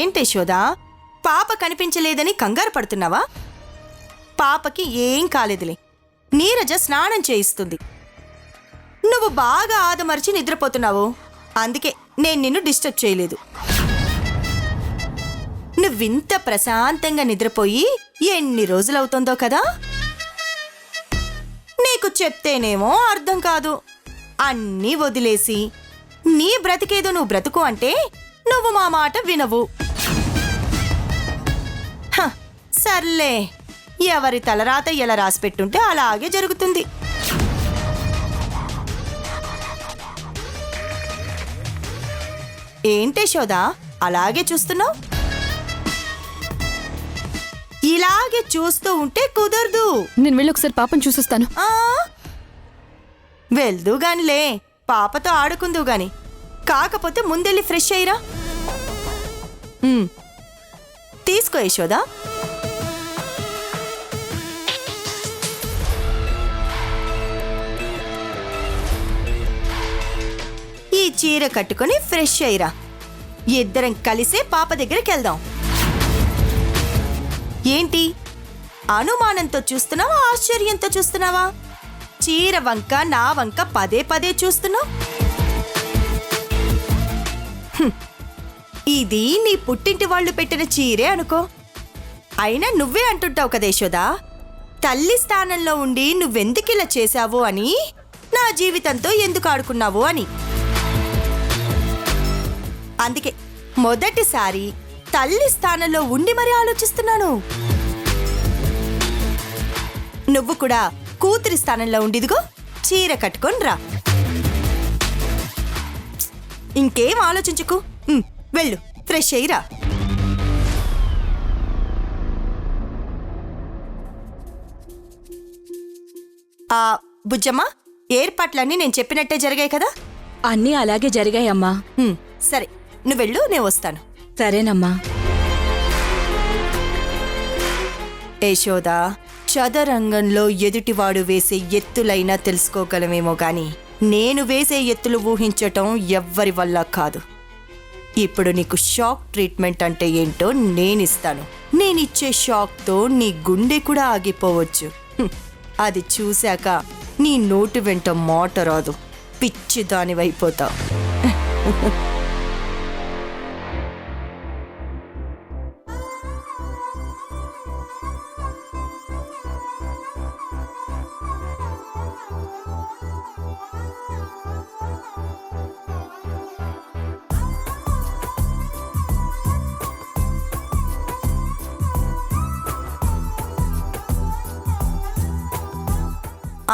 ఏంటి యశోదా, పాప కనిపించలేదని కంగారు పడుతున్నావా? పాపకి ఏం కాలేదులే. నీరజ స్నానం చేయిస్తుంది. నువ్వు బాగా ఆదమర్చి నిద్రపోతున్నావు, అందుకే నేను నిన్ను డిస్టర్బ్ చేయలేదు. నువ్వింత ప్రశాంతంగా నిద్రపోయి ఎన్ని రోజులవుతుందో కదా. నీకు చెప్తేనేమో అర్థం కాదు. అన్నీ వదిలేసి నీ బ్రతికేదో నువ్వు బ్రతుకు అంటే నువ్వు మా మాట వినవు. సర్లే, ఎవరి తలరాత ఎలా రాసిపెట్టుంటే అలాగే జరుగుతుంది. ఏంటే యశోదా అలాగే చూస్తున్నావు? ఇలాగే చూస్తూ ఉంటే కుదరదు. నేను వెళ్ళి ఒకసారి పాపను చూసొస్తాను. వెళ్దు గానిలే, పాపతో ఆడుకుందు గాని. కాకపోతే ముందెళ్ళి ఫ్రెష్ అయ్యిరా. తీసుకో యశోదా. ఈ చీర కట్టుకుని ఫ్రెష్ అయ్యిరా. ఇద్దరం కలిసే పాప దగ్గరికి వెళ్దాం. ఏంటి అనుమానంతో చూస్తున్నావా, ఆశ్చర్యంతో చూస్తున్నావా? చీర వంక నా వంక పదే పదే చూస్తున్నావు. ఇది నీ పుట్టింటి వాళ్ళు పెట్టిన చీరే అనుకో. అయినా నువ్వే అంటుంటావు కదా యశోదా, తల్లి స్థానంలో ఉండి నువ్వెందుకిలా చేశావు అని, నా జీవితంతో ఎందుకు ఆడుకున్నావు అని. అందుకే మొదటిసారి తల్లి స్థానంలో ఉండి మరీ ఆలోచిస్తున్నాను. నువ్వు కూడా కూతురి స్థానంలో ఉండిదిగో చీర కట్టుకొని రా. ఇంకేం ఆలోచించుకు, వెళ్ళు ఫ్రెష్ అయ్యిరా. బుజ్జమ్మ, ఏర్పాట్లన్నీ నేను చెప్పినట్టే జరిగాయి కదా? అన్నీ అలాగే జరిగాయమ్మా. సరే, నువ్వు వెళ్ళు, నేను వస్తాను. సరేనమ్మా. యశోదా, చదరంగంలో ఎదుటివాడు వేసే ఎత్తులైనా తెలుసుకోగలమేమో గాని నేను వేసే ఎత్తులు ఊహించటం ఎవ్వరి వల్ల కాదు. ఇప్పుడు నీకు షాక్ ట్రీట్మెంట్ అంటే ఏంటో నేనిస్తాను. నేనిచ్చే షాక్తో నీ గుండె కూడా ఆగిపోవచ్చు. అది చూశాక నీ నోటి వెంట మాట రాదు, పిచ్చి దానివైపోతావు.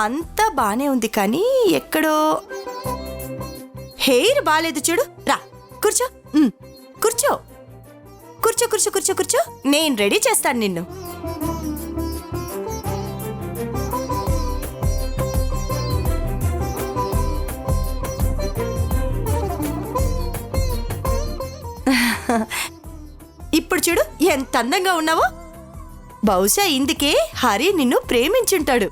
అంతా బానే ఉంది కానీ ఎక్కడో హెయిర్ బాలేదు చూడు. రా కూర్చో, కూర్చో కూర్చో కూర్చో కూర్చో కూర్చో. నేను రెడీ చేస్తాను నిన్ను. ఇప్పుడు చూడు ఎంత అందంగా ఉన్నావో. బహుశా ఇందుకే హరి నిన్ను ప్రేమించుంటాడు.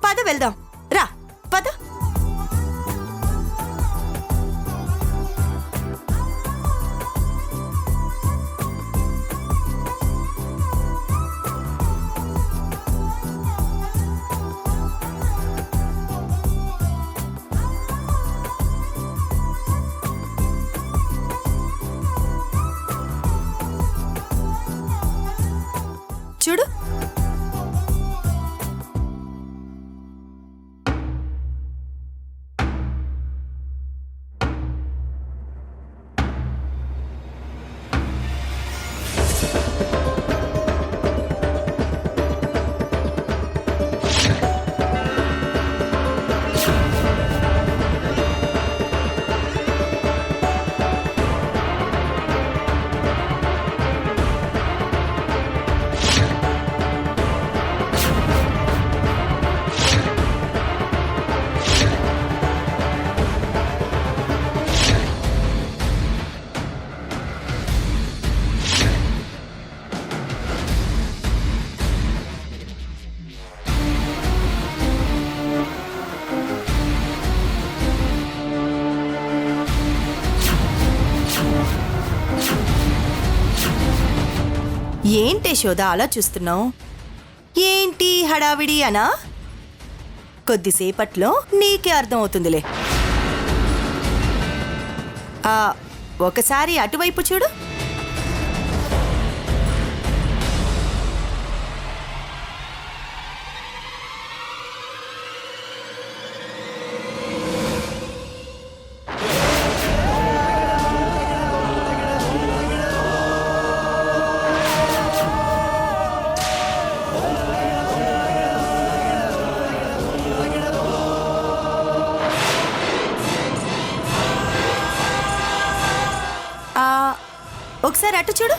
పద వెళ్దాం, రా పద. చూడు, ఏంటి యశోద అలా చూస్తున్నావు? ఏంటి హడావిడి అనా? కొద్దిసేపట్లో నీకే అర్థమవుతుందిలే. ఒకసారి అటువైపు చూడు. ఒకసారి అటు చూడు.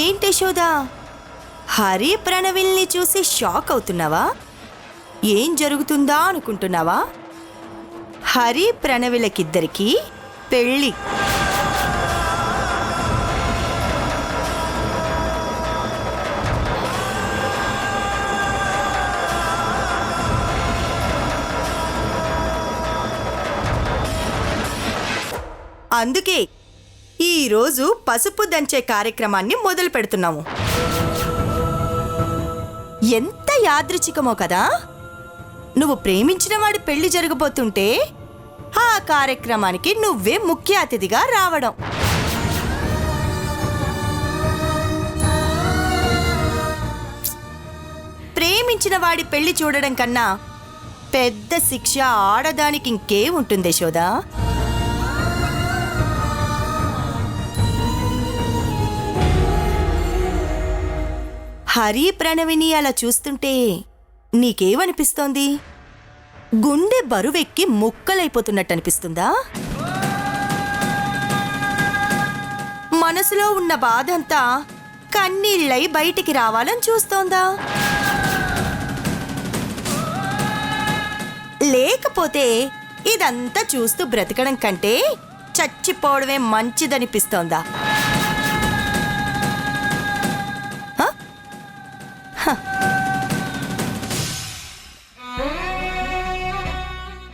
ఏంటి యశోదా, హరి ప్రణవిల్ని చూసి షాక్ అవుతున్నావా? ఏం జరుగుతుందా అనుకుంటున్నావా? హరి ప్రణవిలకిద్దరికీ పెళ్ళి. అందుకే ఈరోజు పసుపు దంచే కార్యక్రమాన్ని మొదలు పెడుతున్నాము. ఎంత యాదృచ్ఛికమో కదా! నువ్వు ప్రేమించిన వాడి పెళ్లి జరగబోతుంటే ఆ కార్యక్రమానికి నువ్వే ముఖ్య అతిథిగా రావడం. ప్రేమించిన వాడి పెళ్లి చూడడం కన్నా పెద్ద శిక్ష ఆడదానికి ఇంకే ఉంటుంది యశోదా? హరి ప్రణవిని అలా చూస్తుంటే నీకేమనిపిస్తోంది? గుండె బరువెక్కి ముక్కలైపోతున్నట్టు అనిపిస్తుందా? మనసులో ఉన్న బాధంతా కన్నీళ్ళై బయటికి రావాలని చూస్తోందా? లేకపోతే ఇదంతా చూస్తూ బ్రతకడం కంటే చచ్చిపోవడమే మంచిదనిపిస్తోందా?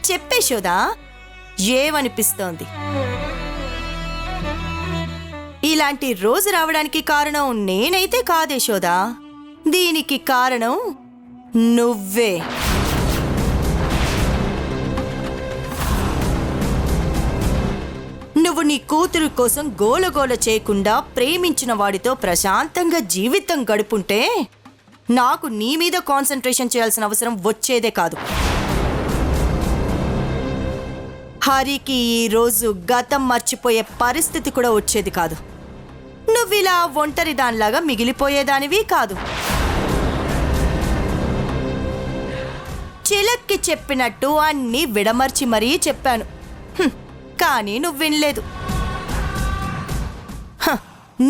చెప్పే యశోదా, ఏమనిపిస్తోంది? ఇలాంటి రోజు రావడానికి కారణం నేనైతే కాదు యశోదా. దీనికి కారణం నువ్వే. నువ్వు నీ కూతురు కోసం గోలగోల చేయకుండా ప్రేమించిన వాడితో ప్రశాంతంగా జీవితం గడుపుంటే నాకు నీ మీద కాన్సంట్రేషన్ చేయాల్సిన అవసరం వచ్చేదే కాదు. హరికి ఈరోజు గతం మర్చిపోయే పరిస్థితి కూడా వచ్చేది కాదు. నువ్విలా ఒంటరి దానిలాగా మిగిలిపోయేదానివి కాదు. చిలక్కి చెప్పినట్టు అన్నీ విడమర్చి మరీ చెప్పాను, కానీ నువ్వు వినలేదు.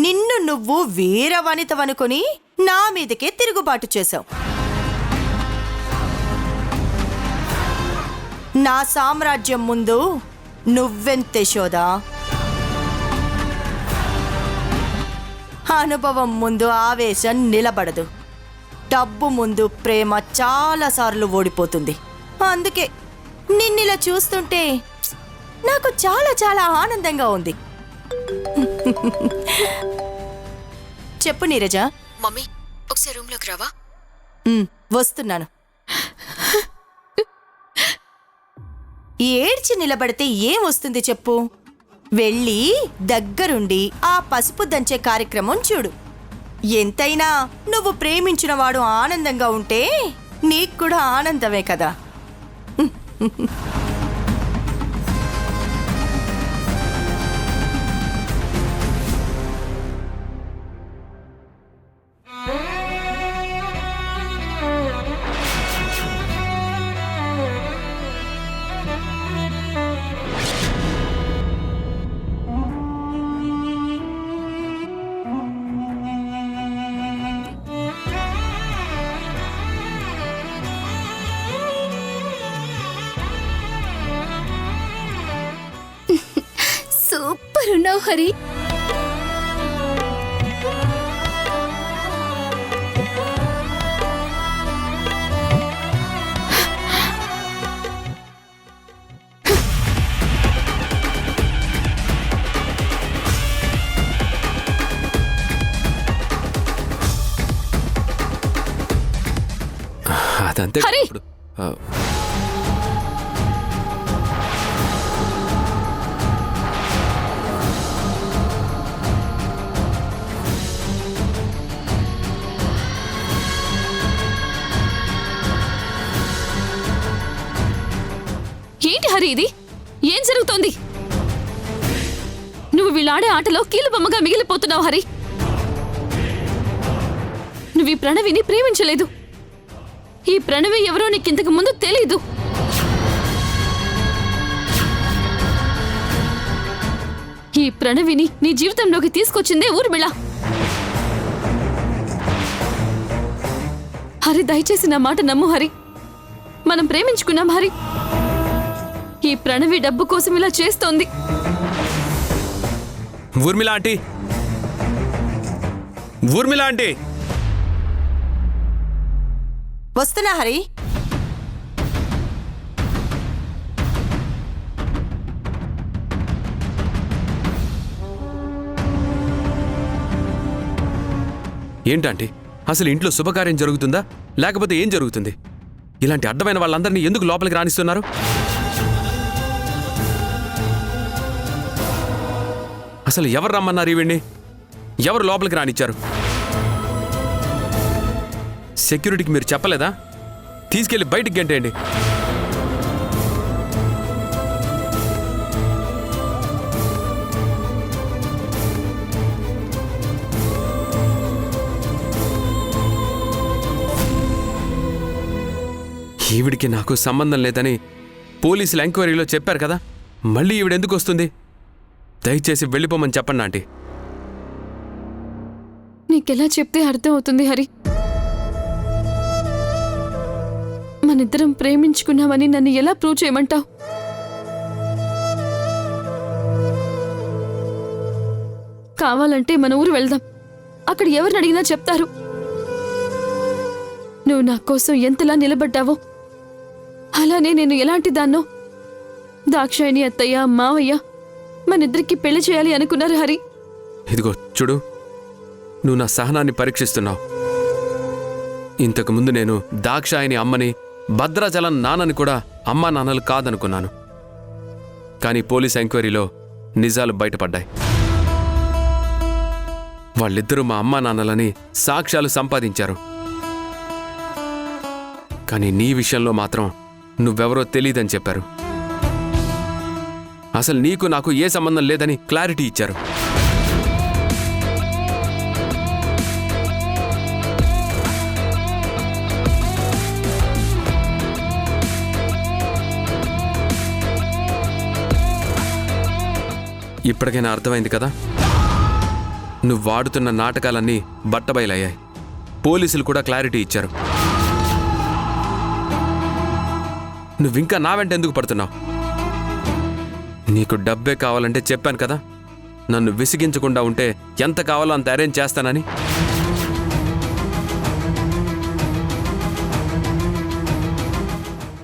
నిన్ను నువ్వు వీరవనితవనుకొని నా మీదకే తిరుగుబాటు చేశావు. నా సామ్రాజ్యం ముందు నువ్వెంత యశోదా? అనుభవం ముందు ఆవేశం నిలబడదు. డబ్బు ముందు ప్రేమ చాలాసార్లు ఓడిపోతుంది. అందుకే నిన్నిలా చూస్తుంటే నాకు చాలా చాలా ఆనందంగా ఉంది. చెప్పు నీరజ. మమ్మీ, ఒకసారి రూమ్లోకి రావా? వస్తున్నాను. ఏడ్చి నిలబడితే ఏం వస్తుంది చెప్పు? వెళ్ళి దగ్గరుండి ఆ పసుపు దంచే కార్యక్రమం చూడు. ఎంతైనా నువ్వు ప్రేమించిన వాడు ఆనందంగా ఉంటే నీకు కూడా ఆనందమే కదా. సూపర్ ఉన్నావు హరి. అదంతే హరి! ఇప్పుడు ఏంటి హరి ఇది? ఏం జరుగుతోంది? నువ్వు వీళ్ళాడే ఆటలో కీలుబొమ్మగా మిగిలిపోతున్నావు హరి. నువ్వు ఈ ప్రణవిని ప్రేమించలేదు. ఈ ప్రణవి ఎవరో నీకింతకు ముందు తెలీదు. ఈ ప్రణవిని నీ జీవితంలోకి తీసుకొచ్చిందే ఊర్మిళ. హరి, దయచేసి నా మాట నమ్ము హరి. మనం ప్రేమించుకున్నాం హరి. ఈ ప్రణవి డబ్బు కోసం ఇలా చేస్తోంది. ఊర్మిళ ఆంటీ, ఊర్మిళ ఆంటీ, వస్తున్నా హరి. ఏంటంటే అసలు ఇంట్లో శుభకార్యం జరుగుతుందా లేకపోతే ఏం జరుగుతుంది? ఇలాంటి అడ్డమైన వాళ్ళందరినీ ఎందుకు లోపలికి రాణిస్తున్నారు? అసలు ఎవరు రమ్మన్నారు ఈవిడ్ని? ఎవరు లోపలికి రానిచ్చారు? సెక్యూరిటీకి మీరు చెప్పలేదా? తీసుకెళ్లి బయటికి గంటేయండి. ఈవిడికి నాకు సంబంధం లేదని పోలీసులు ఎంక్వైరీలో చెప్పారు కదా, మళ్ళీ ఈవిడెందుకు వస్తుంది? దయచేసి వెళ్ళిపోమని చెప్పండి ఆంటీ. నీకెలా చెప్తే అర్థం అవుతుంది హరి? మనిద్దరం ప్రేమించుకున్నామని నన్ను ఎలా ప్రూవ్ చేయమంటావు? కావాలంటే మన ఊరు వెళ్దాం. అక్కడ ఎవరిని అడిగినా చెప్తారు. నువ్వు నా కోసం ఎంతలా నిలబడ్డావో అలానే నేను ఎలాంటి దాన్నో దాక్షాయిని అత్తయ్య, మావయ్య మనిద్దరికి పెళ్లి చేయాలి అనుకున్నారు హరి. ఇదిగో చూడు, నువ్వు నా సహనాన్ని పరీక్షిస్తున్నావు. ఇంతకుముందు నేను దాక్షాయిని అమ్మని, భద్రాచలం నాన్నని కూడా అమ్మా నాన్నలు కాదనుకున్నాను. కానీ పోలీస్ ఎంక్వైరీలో నిజాలు బయటపడ్డాయి. వాళ్ళిద్దరూ మా అమ్మా నాన్నలని సాక్ష్యాలు సంపాదించారు. కానీ నీ విషయంలో మాత్రం నువ్వెవరో తెలీదని చెప్పారు. అసలు నీకు నాకు ఏ సంబంధం లేదని క్లారిటీ ఇచ్చారు. ఇప్పటికైనా అర్థమైంది కదా? నువ్వు వాడుతున్న నాటకాలన్నీ బట్టబయలయ్యాయి. పోలీసులు కూడా క్లారిటీ ఇచ్చారు. నువ్వింకా నా వెంట ఎందుకు పడుతున్నావు? నీకు డబ్బే కావాలంటే చెప్పాను కదా, నన్ను విసిగించకుండా ఉంటే ఎంత కావాలో అంత అరేంజ్ చేస్తానని.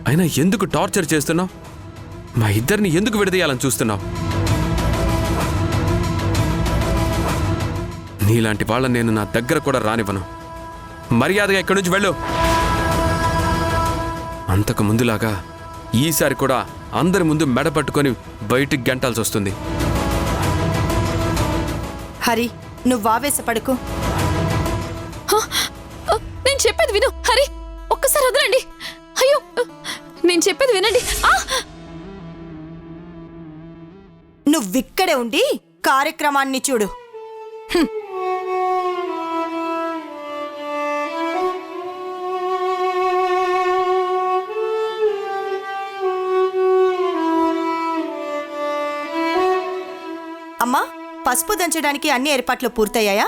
అయినా ఎందుకు టార్చర్ చేస్తున్నావు? మా ఇద్దరిని ఎందుకు విడదీయాలని చూస్తున్నావు? నీలాంటి వాళ్ళని నేను నా దగ్గర కూడా రానివ్వను. మర్యాదగా ఇక్కడి నుంచి వెళ్ళు. అంతకు ముందులాగా ఈసారి కూడా అందరి ముందు మెడ పట్టుకొని బయటికి గంటాల్సి వస్తుంది. హరి, నువ్వు ఆవేశపడకు. హరి ఒక్కసారి వదలండి. అయ్యో నేను చెప్పేది వినండి. నువ్విక్కడే ఉండి కార్యక్రమాన్ని చూడు. అమ్మా, పసుపు దంచడానికి అన్ని ఏర్పాట్లు పూర్తయ్యాయా?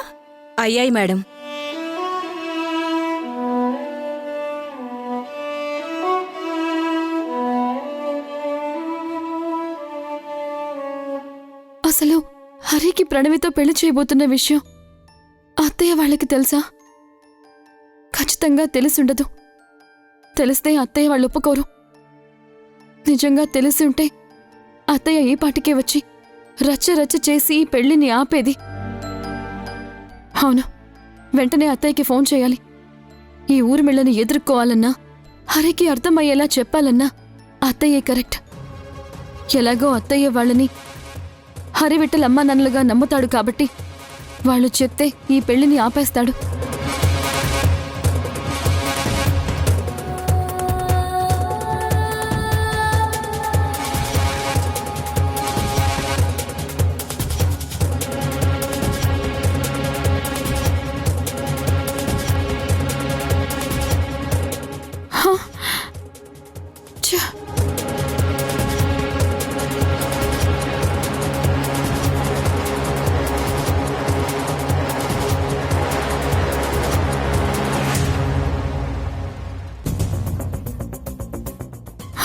అయ్యాయి మేడం. అసలు హరికి ప్రణవితో పెళ్లి చేయబోతున్న విషయం అత్తయ్య వాళ్ళకి తెలుసా? ఖచ్చితంగా తెలిసుండదు. తెలిస్తే అత్తయ్య వాళ్ళు ఒప్పుకోరు. నిజంగా తెలిసి ఉంటే అత్తయ్య ఈ పాటికే వచ్చి రచ్చ రచ్చ చేసి ఈ పెళ్లిని ఆపేది. అవును, వెంటనే అత్తయ్యకి ఫోన్ చేయాలి. ఈ ఊర్మిళ్ళని ఎదుర్కోవాలన్నా, హరికి అర్థమయ్యేలా చెప్పాలన్నా అత్తయ్యే కరెక్ట్. ఎలాగో అత్తయ్య వాళ్ళని హరివిట్టల్ అమ్మా నాన్నలుగా నమ్ముతాడు కాబట్టి వాళ్ళు చెప్తే ఈ పెళ్లిని ఆపేస్తాడు.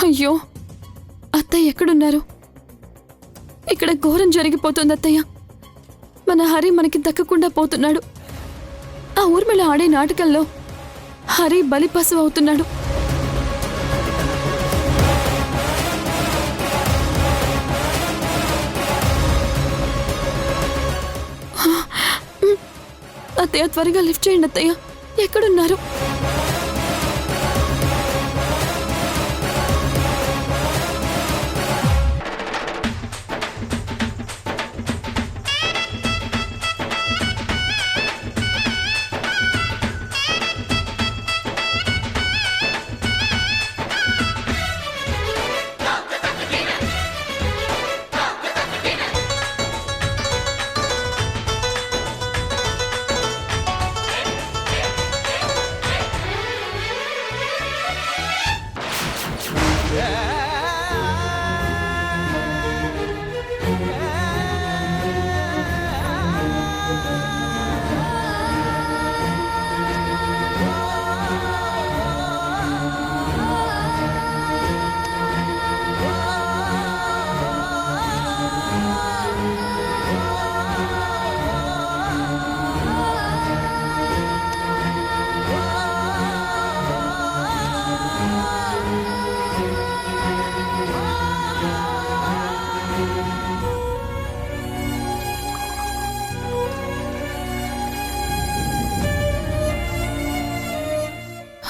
అయ్యో, అత్తయ్య ఎక్కడున్నారు? ఇక్కడ ఘోరం జరిగిపోతుంది అత్తయ్య. మన హరి మనకి దక్కకుండా పోతున్నాడు. ఆ ఊర్మిళ ఆడే నాటకంలో హరి బలిపశువు అవుతున్నాడు. అత్తయ్య త్వరగా లిఫ్ట్ చేయండి అత్తయ్య. ఎక్కడున్నారు?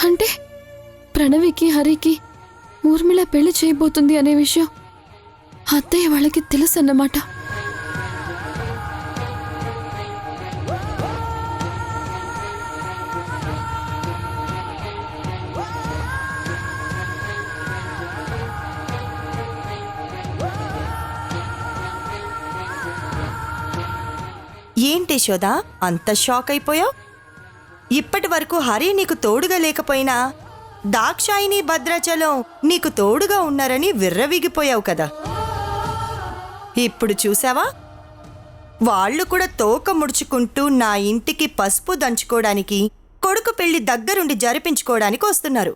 అంటే ప్రణవికి హరికి ఊర్మిళ పెళ్లి చేయబోతుంది అనే విషయం అత్తయ్య వాళ్ళకి తెలుసు అన్నమాట. ఏంటి యశోద, అంత షాక్ అయిపోయావు? ఇప్పటి వరకు హరి నీకు తోడుగా లేకపోయినా దాక్షాయిని భద్రాచలం నీకు తోడుగా ఉన్నారని విర్రవీగిపోయావు కదా. ఇప్పుడు చూసావా, వాళ్ళు కూడా తోక ముడుచుకుంటూ నా ఇంటికి పసుపు దంచుకోవడానికి, కొడుకు పెళ్లి దగ్గరుండి జరిపించుకోవడానికి వస్తున్నారు.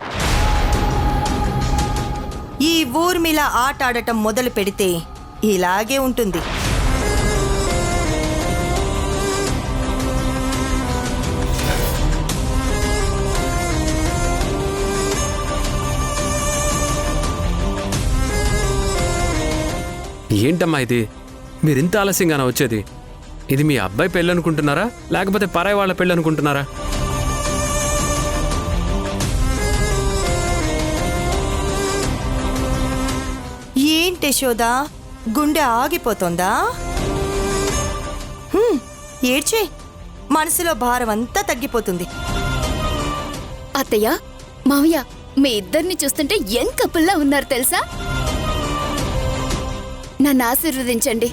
ఈ ఊర్మిళ ఆట ఆడటం మొదలు పెడితే ఇలాగే ఉంటుంది. ఏంటమ్మా ఇది? మీరింత ఆలస్యంగానే వచ్చేది? ఇది మీ అబ్బాయి పెళ్ళి అనుకుంటున్నారా, లేకపోతే పరాయి వాళ్ళ పెళ్ళి అనుకుంటున్నారా? ఏంటి యశోద, గుండె ఆగిపోతుందా? ఏడ్చే, మనసులో భారం అంతా తగ్గిపోతుంది. అత్తయ్య, మావయ్య, మీ ఇద్దరిని చూస్తుంటే యంగ్ కపుల్లా ఉన్నారు తెలుసా? నన్ను ఆశీర్వదించండి.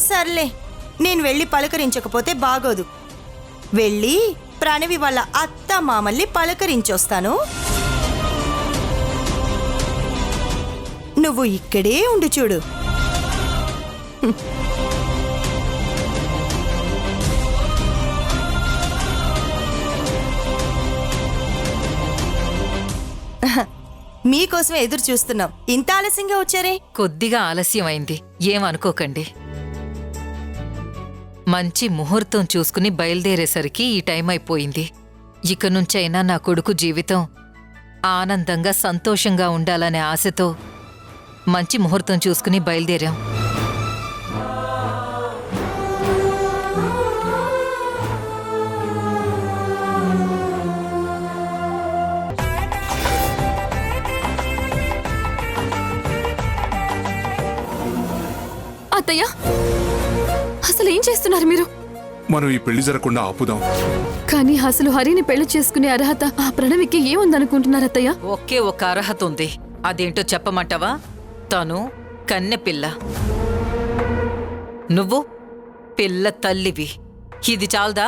సర్లే, నేను వెళ్ళి పలకరించకపోతే బాగోదు. వెళ్ళి ప్రణవి వాళ్ళ అత్త మామల్ని పలకరించొస్తాను. నువ్వు ఇక్కడే ఉండు చూడు. మీకోసమే ఎదురు చూస్తున్నాం. ఇంత ఆలస్యంగా వచ్చారే? కొద్దిగా ఆలస్యమైంది, ఏమనుకోకండి. మంచి ముహూర్తం చూసుకుని బయలుదేరేసరికి ఈ టైం అయిపోయింది. ఇక నుంచైనా నా కొడుకు జీవితం ఆనందంగా సంతోషంగా ఉండాలనే ఆశతో మంచి ముహూర్తం చూసుకుని బయలుదేరాం. అత్తయ్య, అసలు ఏం చేస్తున్నారు మీరు? మనం ఈ పెళ్లి జరగకుండా ఆపుదాం. కానీ అసలు హరిని పెళ్లి చేసుకునే అర్హత ఆ ప్రణవికి ఏముందనుకుంటున్నారు అత్తయ్య? ఒకే ఒక అర్హత ఉంది. అదేంటో చెప్పమంటావా? తను కన్నెపిల్ల, నువ్వు పిల్ల తల్లివి. ఇది చాలదా?